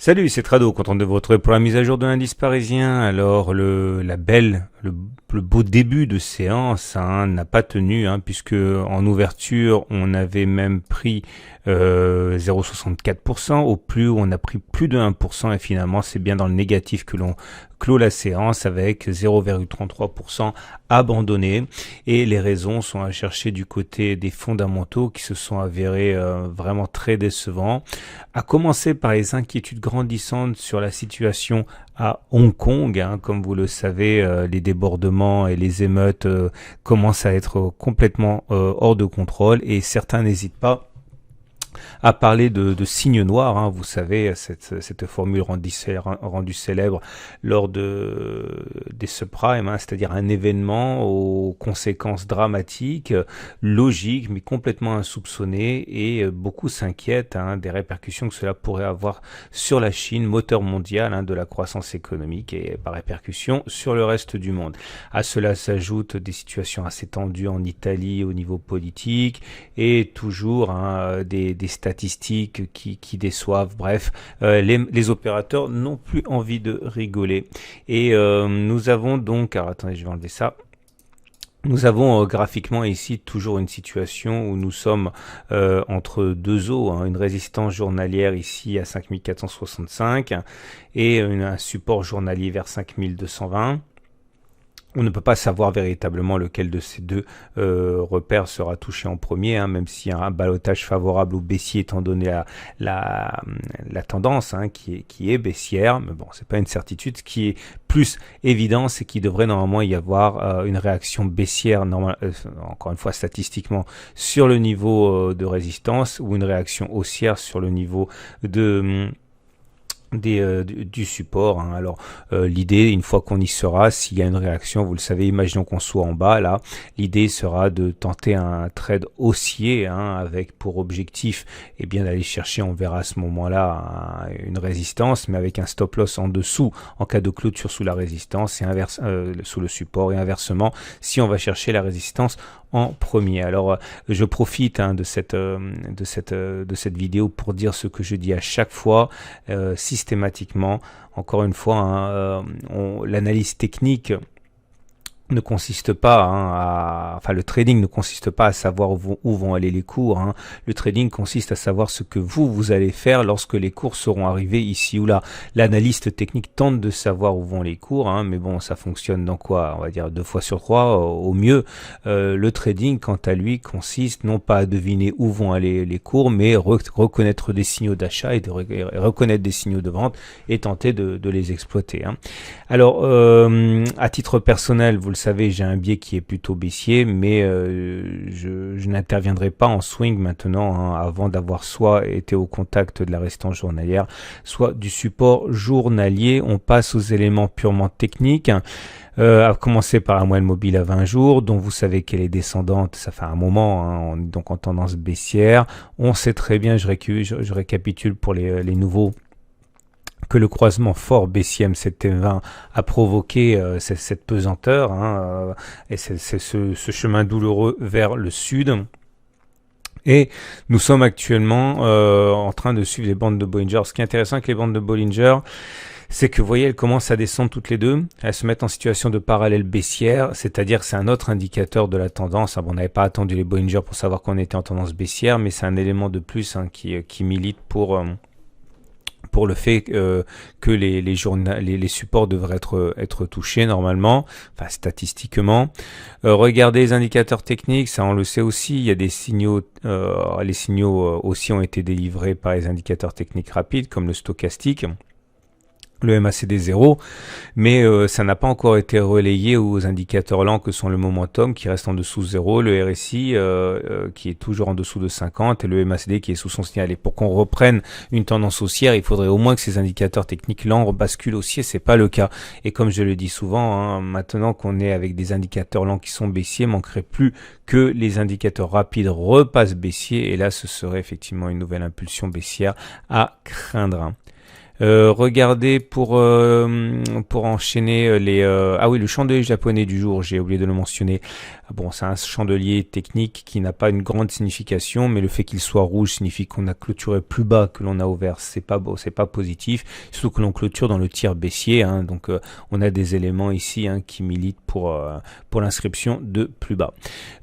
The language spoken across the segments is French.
Salut, c'est Trado, content de vous retrouver pour la mise à jour de l'indice parisien. Alors, le beau début de séance n'a pas tenu, puisque en ouverture, on avait même pris 0,64%. Au plus, on a pris plus de 1%, et finalement, c'est bien dans le négatif que l'on clôt la séance avec 0,33% abandonné. Et les raisons sont à chercher du côté des fondamentaux qui se sont avérés vraiment très décevants. À commencer par les inquiétudes grandissantes sur la situation à Hong Kong. Comme vous le savez, les débordements et les émeutes commencent à être complètement hors de contrôle, et certains n'hésitent pas à parler de signes noirs. Vous savez, cette formule rendue célèbre lors des subprimes, c'est-à-dire un événement aux conséquences dramatiques, logiques, mais complètement insoupçonnées, et beaucoup s'inquiètent des répercussions que cela pourrait avoir sur la Chine, moteur mondial de la croissance économique, et par répercussion sur le reste du monde. À cela s'ajoutent des situations assez tendues en Italie au niveau politique, et toujours des statistiques qui déçoivent. Bref, les opérateurs n'ont plus envie de rigoler. Et nous avons donc, alors attendez, je vais enlever ça. Nous avons graphiquement ici toujours une situation où nous sommes entre deux eaux, une résistance journalière ici à 5465 et un support journalier vers 5220. On ne peut pas savoir véritablement lequel de ces deux repères sera touché en premier, même s'il y a un ballottage favorable ou baissier étant donné la tendance qui est baissière. Mais bon, c'est pas une certitude. Ce qui est plus évident, c'est qu'il devrait normalement y avoir une réaction baissière, encore une fois statistiquement, sur le niveau de résistance, ou une réaction haussière sur le niveau du support. Alors l'idée, une fois qu'on y sera, s'il y a une réaction, vous le savez, imaginons qu'on soit en bas là, l'idée sera de tenter un trade haussier avec pour objectif d'aller chercher, on verra à ce moment là, une résistance, mais avec un stop loss en dessous en cas de clôture sous la résistance, et sous le support, et inversement si on va chercher la résistance en premier. Alors je profite de cette vidéo pour dire ce que je dis à chaque fois, systématiquement. Encore une fois, l'analyse technique ne consiste pas le trading ne consiste pas à savoir où vont aller les cours. Le trading consiste à savoir ce que vous allez faire lorsque les cours seront arrivés ici ou là. L'analyste technique tente de savoir où vont les cours, mais bon, ça fonctionne dans quoi? On va dire 2 fois sur 3 au mieux. Le trading, quant à lui, consiste non pas à deviner où vont aller les cours, mais reconnaître des signaux d'achat et reconnaître des signaux de vente, et tenter de les exploiter. Alors, à titre personnel, vous le savez, j'ai un biais qui est plutôt baissier, mais je n'interviendrai pas en swing maintenant, avant d'avoir soit été au contact de la résistance journalière, soit du support journalier. On passe aux éléments purement techniques, à commencer par la moyenne mobile à 20 jours, dont vous savez qu'elle est descendante, ça fait un moment, donc en tendance baissière. On sait très bien, je récapitule pour les nouveaux, que le croisement fort baissier M7T20 a provoqué cette pesanteur, et c'est ce chemin douloureux vers le sud. Et nous sommes actuellement en train de suivre les bandes de Bollinger. Ce qui est intéressant avec les bandes de Bollinger, c'est que vous voyez, elles commencent à descendre toutes les deux, elles se mettent en situation de parallèle baissière, c'est-à-dire que c'est un autre indicateur de la tendance. On n'avait pas attendu les Bollinger pour savoir qu'on était en tendance baissière, mais c'est un élément de plus qui milite pour le fait que les supports devraient être touchés normalement, statistiquement. Regardez les indicateurs techniques, ça on le sait aussi, il y a des signaux, les signaux aussi ont été délivrés par les indicateurs techniques rapides, comme le stochastique, le MACD 0, mais ça n'a pas encore été relayé aux indicateurs lents que sont le momentum qui reste en dessous de 0, le RSI qui est toujours en dessous de 50, et le MACD qui est sous son signal. Et pour qu'on reprenne une tendance haussière, il faudrait au moins que ces indicateurs techniques lents basculent haussier. C'est pas le cas. Et comme je le dis souvent, maintenant qu'on est avec des indicateurs lents qui sont baissiers, manquerait plus que les indicateurs rapides repassent baissier, et là ce serait effectivement une nouvelle impulsion baissière à craindre. Regardez pour enchaîner ah oui, le chandelier japonais du jour, j'ai oublié de le mentionner. Bon, c'est un chandelier technique qui n'a pas une grande signification, mais le fait qu'il soit rouge signifie qu'on a clôturé plus bas que l'on a ouvert. C'est pas beau, c'est pas positif. Surtout que l'on clôture dans le tiers baissier, hein, donc on a des éléments ici qui militent pour l'inscription de plus bas.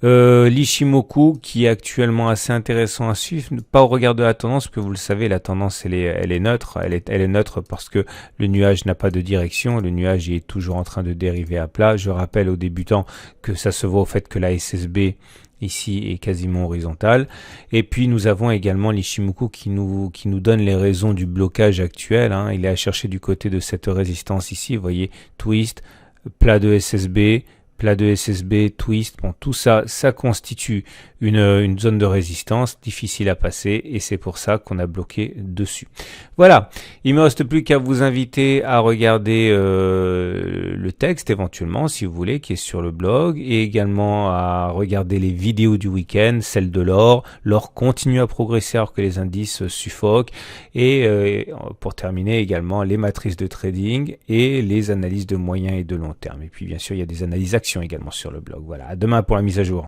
L'Ishimoku qui est actuellement assez intéressant à suivre, pas au regard de la tendance, parce que vous le savez, la tendance elle est neutre, elle est neutre parce que le nuage n'a pas de direction, le nuage est toujours en train de dériver à plat. Je rappelle aux débutants que ça se voit au fait que la SSB ici est quasiment horizontale. Et puis nous avons également l'Ishimoku qui nous donne les raisons du blocage actuel. Il est à chercher du côté de cette résistance ici. Vous voyez, twist, plat de SSB, twist, bon, tout ça, ça constitue une zone de résistance difficile à passer et c'est pour ça qu'on a bloqué dessus. Voilà, il me reste plus qu'à vous inviter à regarder le texte éventuellement si vous voulez qui est sur le blog et également à regarder les vidéos du week-end, celle de l'or. L'or continue à progresser alors que les indices suffoquent et pour terminer également les matrices de trading et les analyses de moyen et de long terme. Et puis bien sûr il y a des analyses actions également sur le blog. Voilà, à demain pour la mise à jour.